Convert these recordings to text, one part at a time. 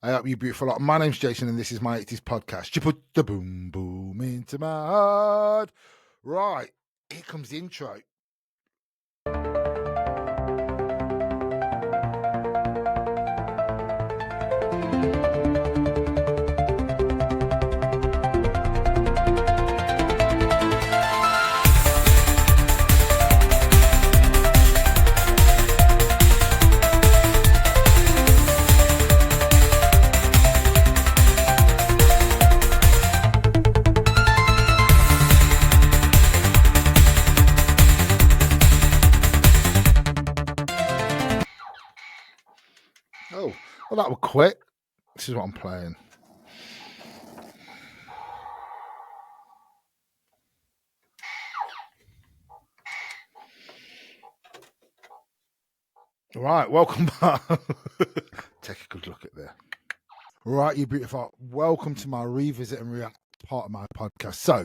I hope you beautiful lot. My name's Jason, and this is my 80s podcast. You put the boom boom into my heart. Right, here comes the intro. Oh, well, that was quick. This is what I'm playing. Right, welcome back. Take a good look at there. Right, you beautiful. Welcome to my revisit and react part of my podcast. So,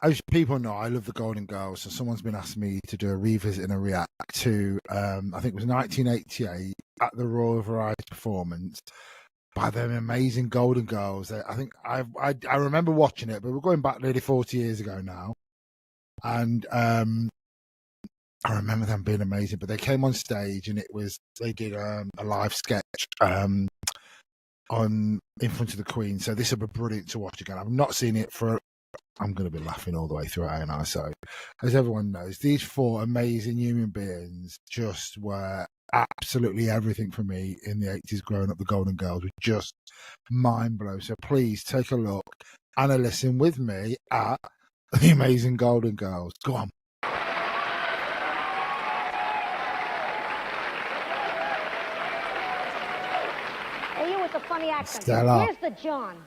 as people know, I love the Golden Girls. So someone's been asking me to do a revisit and a react to, I think it was 1988 at the Royal Variety Performance by them amazing Golden Girls. I think I remember watching it, but we're going back nearly 40 years ago now. And I remember them being amazing, but they came on stage and they did a live sketch in front of the Queen. So this will be brilliant to watch again. I've not seen it I'm going to be laughing all the way through it, ain't I? So, as everyone knows, these four amazing human beings just were absolutely everything for me in the 80s growing up. The Golden Girls were just mind-blowing. So please take a look and a listen with me at the amazing Golden Girls. Go on. Hey, you with the funny accent. Stella. Where's the John?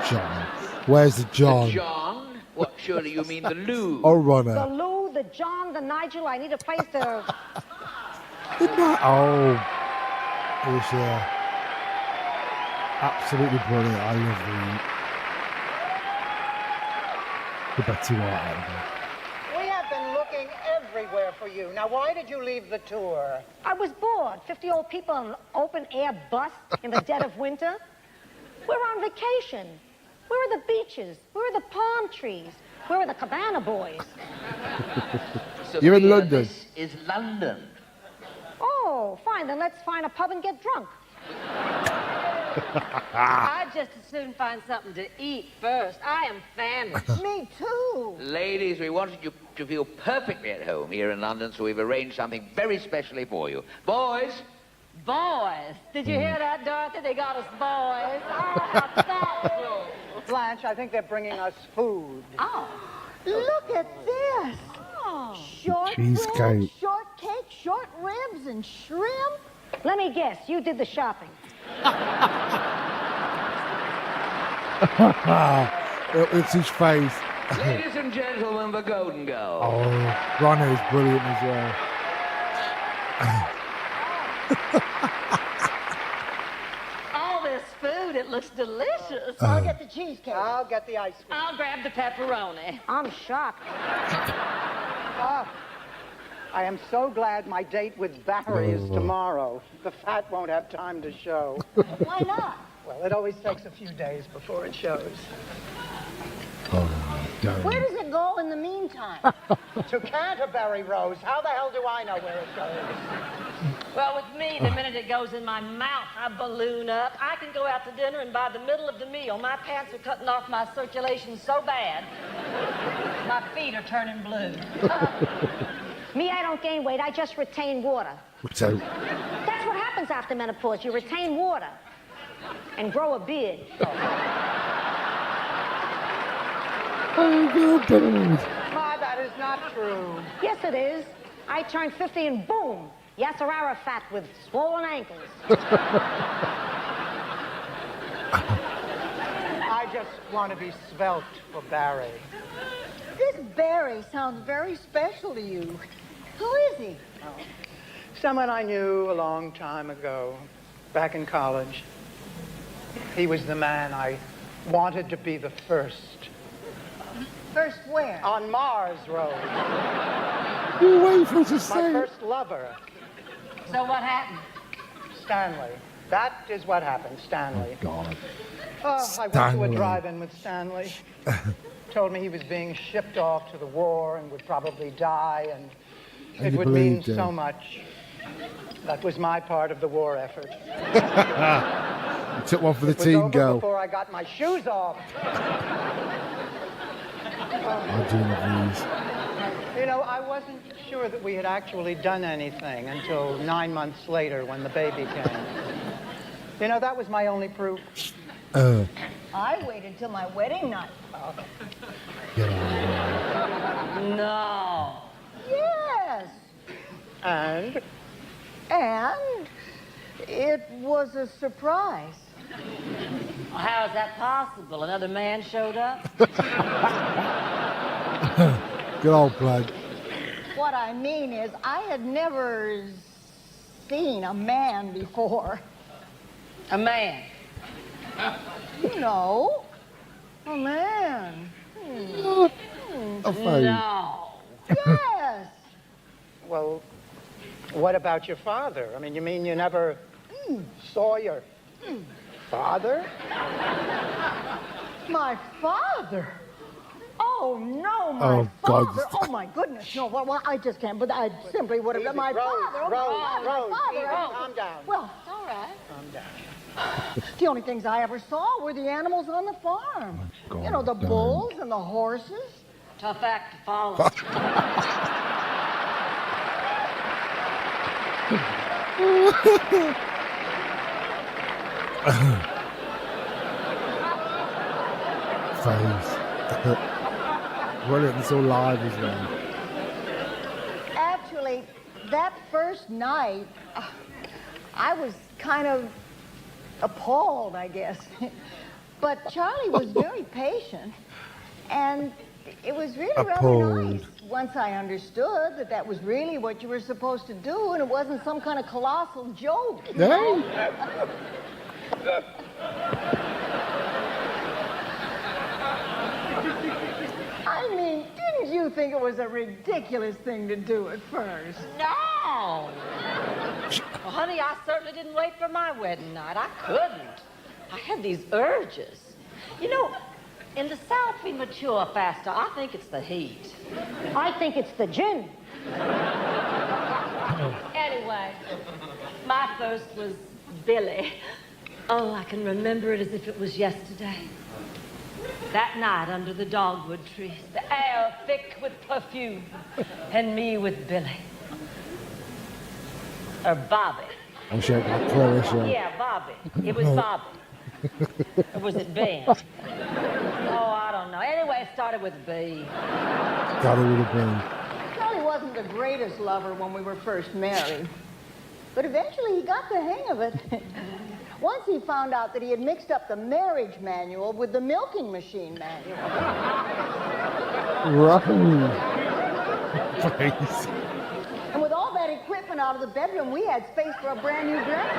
John. Where's the John? The John? What, surely you mean the Lou? Oh, runner. The Lou, the John, the Nigel. I need a place to... Oh. It was absolutely brilliant. I love the Betty White. We have been looking everywhere for you. Now, why did you leave the tour? I was bored. 50 old people on an open-air bus in the dead of winter. We're on vacation. Where are the beaches? Where are the palm trees? Where are the Cabana Boys? You're in London. This is London. Oh, fine. Then let's find a pub and get drunk. I'd just as soon find something to eat first. I am famished. Me too. Ladies, we wanted you to feel perfectly at home here in London, so we've arranged something very specially for you. Boys, Boys, did you hear that, Dorothy? They got us boys. Oh, how thoughtful. Blanche, I think they're bringing us food. Oh. Look at this. Oh. Short Cheesecake. bread, shortcake, short ribs, and shrimp. Let me guess. You did the shopping. It's his face. ladies and gentlemen, the Golden Girls. Oh, Ronnie is brilliant as well. All this food, it looks delicious. I'll get the cheesecake. I'll get the ice cream. I'll grab the pepperoni. I'm shocked. Ah, I am so glad my date with Barry is tomorrow. The fat won't have time to show. Why not? Well, it always takes a few days before it shows. Where does it go in the meantime? To Canterbury, Rose. How the hell do I know where it goes? Well, with me, the minute it goes in my mouth, I balloon up. I can go out to dinner, and by the middle of the meal, my pants are cutting off my circulation so bad, my feet are turning blue. Me, I don't gain weight. I just retain water. So, That's what happens after menopause. You retain water and grow a beard. Ma, that is not true. Yes, it is. I turned 50 and boom, Yasser Arafat with swollen ankles. I just want to be svelte for Barry. This Barry sounds very special to you. Who is he? Someone I knew a long time ago, back in college. He was the man I wanted to be the first. First where? On Mars, Rose. you wait for us to My say. first lover, So what happened? Stanley. That is what happened, Stanley. God. Oh, I went to a Stanley. drive-in with Stanley. Told me he was being shipped off to the war and would probably die, and And it you would mean believed him. so much. That was my part of the war effort. You took one for the It was team, over girl. before I got my shoes off. I do love these. You know, I wasn't sure that we had actually done anything until 9 months later when the baby came. You know, that was my only proof. I waited till my wedding night. Get out of No. Yes. And And it was a surprise. Well, how is that possible? Another man showed up? here. Good old plug. What I mean is, I had never seen a man before. A man. No, a man. A phone. No. Yes. well, what about your father? I mean, you mean you never saw your father? My father. Oh, no, my Oh, God. father. Oh, my goodness. No, well, I just can't, but I simply would have been my Rose, father. Oh, Rose, my Rose, father. easy, I- calm down. Well, all right. Calm down. The only things I ever saw were the animals on the farm. God, You know, the darn. bulls and the horses. Tough act to follow. Face. Brilliant. It's all live as well. Actually, that first night, I was kind of appalled, I guess. But Charlie was very patient, and it was really rather Appalled. nice once I understood that that was really what you were supposed to do, and it wasn't some kind of colossal joke. You know? I mean, didn't you think it was a ridiculous thing to do at first? No. Well, honey, I certainly didn't wait for my wedding night. I couldn't. I had these urges. You know, in the South, we mature faster. I think it's the heat. I think it's the gin. Anyway, my first was Billy. Oh, I can remember it as if it was yesterday. That night under the dogwood trees, the air thick with perfume, and me with Billy. Or Bobby. I'm shaking my Croatia. Yeah, Bobby. It was Bobby. Or was it Ben? Oh, I don't know. Anyway, it started with B. God, it would have been. Charlie wasn't the greatest lover when we were first married, but eventually he got the hang of it. Once he found out that he had mixed up the marriage manual with the milking machine manual. Right. Face. And with all that equipment out of the bedroom, we had space for a brand new dress.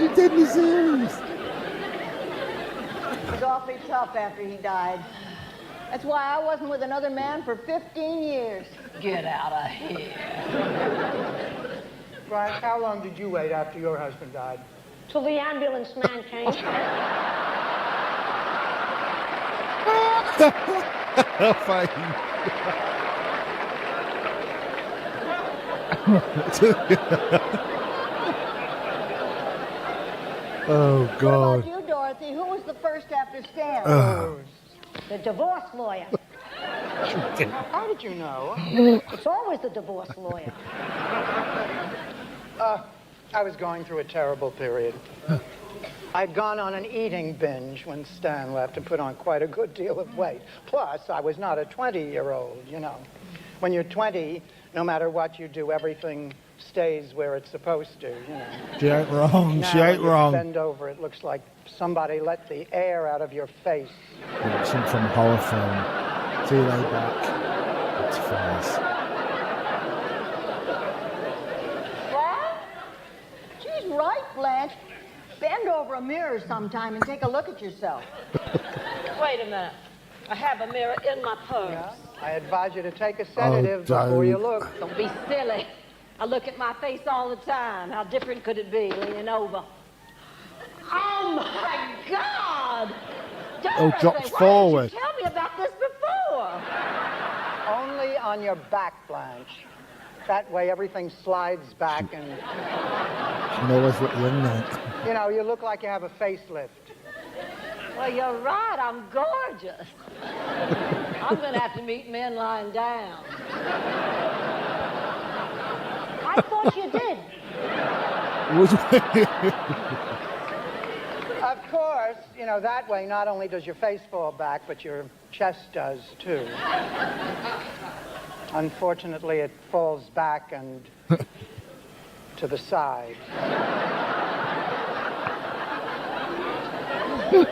You did me serious. It was awfully tough after he died. That's why I wasn't with another man for 15 years. Get out of here. Brian, how long did you wait after your husband died? Till the ambulance man came. Oh, What God. about you, Dorothy? Who was the first after Stan? The divorce lawyer. How did you know? It's always the divorce lawyer. I was going through a terrible period. I'd gone on an eating binge when Stan left and put on quite a good deal of weight. Plus, I was not a 20-year-old, you know. When you're 20, no matter what you do, everything stays where it's supposed to, you know. She ain't wrong. Now, She ain't when you wrong. bend over, it looks like somebody let the air out of your face. Watching from horror film. See you later back. It's face. What? She's right, Blanche. Bend over a mirror sometime and take a look at yourself. Wait a minute. I have a mirror in my purse. I advise you to take a sedative before you look. Don't be silly. I look at my face all the time. How different could it be leaning over? Oh, my God! Dorothy, drops why forward. didn't you tell me about this before? Only on your back, Blanche. That way everything slides back and, You can always look young, mate. you know, you look like you have a facelift. Well, you're right. I'm gorgeous. I'm going to have to meet men lying down. I thought you did. Of course, you know, that way not only does your face fall back, but your chest does too. Unfortunately, it falls back and to the side. Look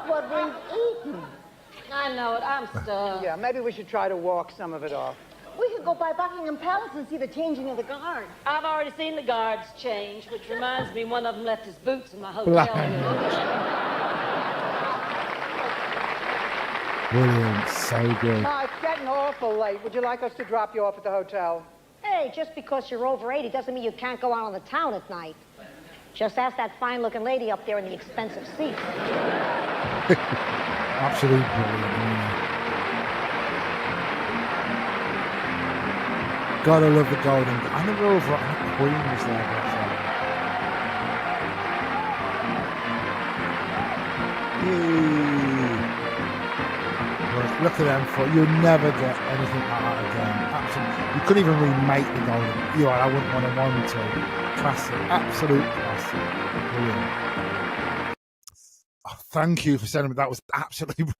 what we've eaten. I know it. I'm stuck. Yeah, maybe we should try to walk some of it off. We could go by Buckingham Palace and see the changing of the guard. I've already seen the guards change, which reminds me one of them left his boots in my hotel room. Brilliant, so good. No, it's getting awful late. Would you like us to drop you off at the hotel? Hey, just because you're over 80 doesn't mean you can't go out on the town at night. Just ask that fine-looking lady up there in the expensive seat. Absolutely brilliant. Gotta love the golden. I never over. I think Queen was there. But, look at them for you'll never get anything like that again. Absolutely, you couldn't even remake the golden. You know, I wouldn't want to. Classic, absolute classic. Brilliant. Oh, thank you for sending me. That was absolutely. Do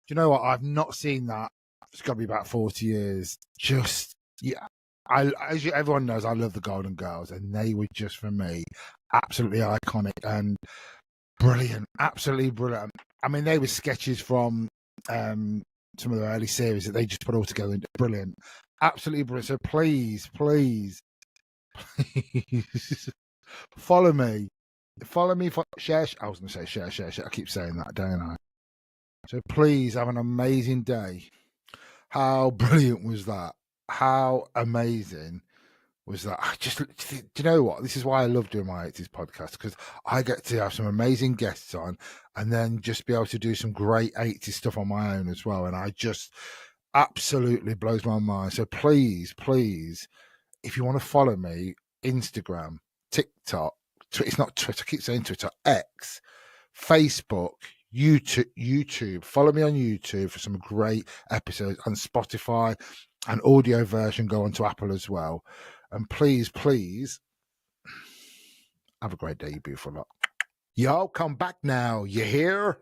you know what? I've not seen that. It's got to be about 40 years. Just yeah. Everyone knows, I love the Golden Girls, and they were just for me absolutely iconic and brilliant, absolutely brilliant. I mean, they were sketches from some of the early series that they just put all together. And brilliant, absolutely brilliant. So please follow me, share. I was going to say share. I keep saying that, don't I? So please have an amazing day. How brilliant was that? How amazing was that? Do you know what? This is why I love doing my 80s podcast, because I get to have some amazing guests on and then just be able to do some great 80s stuff on my own as well. And I just absolutely blows my mind. So please, if you want to follow me, Instagram, TikTok, it's not Twitter, I keep saying Twitter, X, Facebook, YouTube. Follow me on YouTube for some great episodes, on Spotify, an audio version go onto Apple as well. And please have a great day, you beautiful lot. Y'all come back now. You hear?